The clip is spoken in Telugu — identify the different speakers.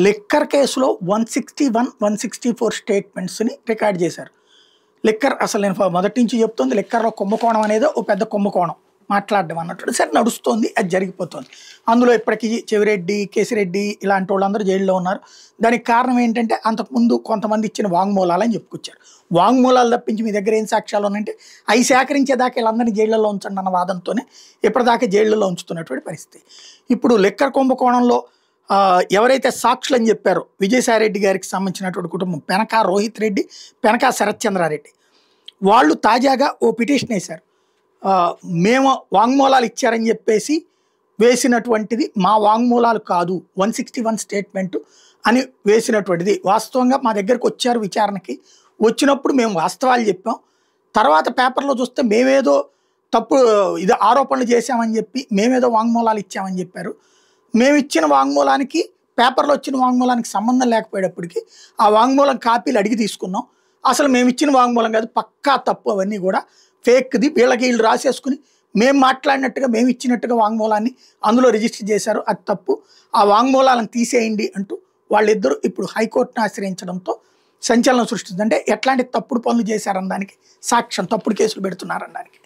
Speaker 1: లిక్కర్ కేసులో 161, 164 స్టేట్మెంట్స్‌ని రికార్డ్ చేశారు. లిక్కర్ అసలు నేను మొదటి నుంచి చెప్తుంది లిక్కర్‌లో కుంభకోణం అనేదో ఓ పెద్ద కుంభకోణం మాట్లాడడం అన్నట్టు సరే నడుస్తోంది. అది జరిగిపోతుంది. అందులో ఇప్పటికీ చెవిరెడ్డి, కేసిరెడ్డి ఇలాంటి వాళ్ళందరూ జైల్లో ఉన్నారు. దానికి కారణం ఏంటంటే అంతకుముందు కొంతమంది ఇచ్చిన వాంగ్మూలాలని చెప్పుకొచ్చారు. వాంగ్మూలాలు తప్పించి మీ దగ్గర ఏం సాక్ష్యాలు ఉన్నాయంటే అవి సేకరించేదాకా వీళ్ళందరినీ జైళ్ళలో ఉంచండి అన్న వాదంతోనే ఇప్పటిదాకా జైళ్ళలో ఉంచుతున్నటువంటి పరిస్థితి. ఇప్పుడు లిక్కర్ కుంభకోణంలో ఎవరైతే సాక్షులు అని చెప్పారో విజయసాయిరెడ్డి గారికి సంబంధించినటువంటి కుటుంబం పెనకా రోహిత్ రెడ్డి, పెనకా శరత్చంద్రారెడ్డి వాళ్ళు తాజాగా ఓ పిటిషన్ వేశారు. మేము వాంగ్మూలాలు ఇచ్చారని చెప్పేసి వేసినటువంటిది మా వాంగ్మూలాలు కాదు, 161 స్టేట్మెంటు అని వేసినటువంటిది. వాస్తవంగా మా దగ్గరకు వచ్చారు విచారణకి, వచ్చినప్పుడు మేము వాస్తవాలు చెప్పాం. తర్వాత పేపర్లో చూస్తే మేమేదో తప్పు ఇది ఆరోపణలు చేశామని చెప్పి మేమేదో వాంగ్మూలాలు ఇచ్చామని చెప్పారు. మేము ఇచ్చిన వాంగ్మూలానికి పేపర్లో వచ్చిన వాంగ్మూలానికి సంబంధం లేకపోయేటప్పటికి ఆ వాంగ్మూలం కాపీలు అడిగి తీసుకున్నాం. అసలు మేము ఇచ్చిన వాంగ్మూలం కాదు, పక్కా తప్పు, అవన్నీ కూడా ఫేక్ది, వీళ్ళు రాసేసుకుని మేము మాట్లాడినట్టుగా మేము ఇచ్చినట్టుగా వాంగ్మూలాన్ని అందులో రిజిస్టర్ చేశారు, అది తప్పు, ఆ వాంగ్మూలాలను తీసేయండి అంటూ వాళ్ళిద్దరూ ఇప్పుడు హైకోర్టును ఆశ్రయించడంతో సంచలనం సృష్టిస్తుంది. అంటే ఎట్లాంటి తప్పుడు పనులు చేశారనడానికి సాక్ష్యం, తప్పుడు కేసులు పెడుతున్నారనడానికి.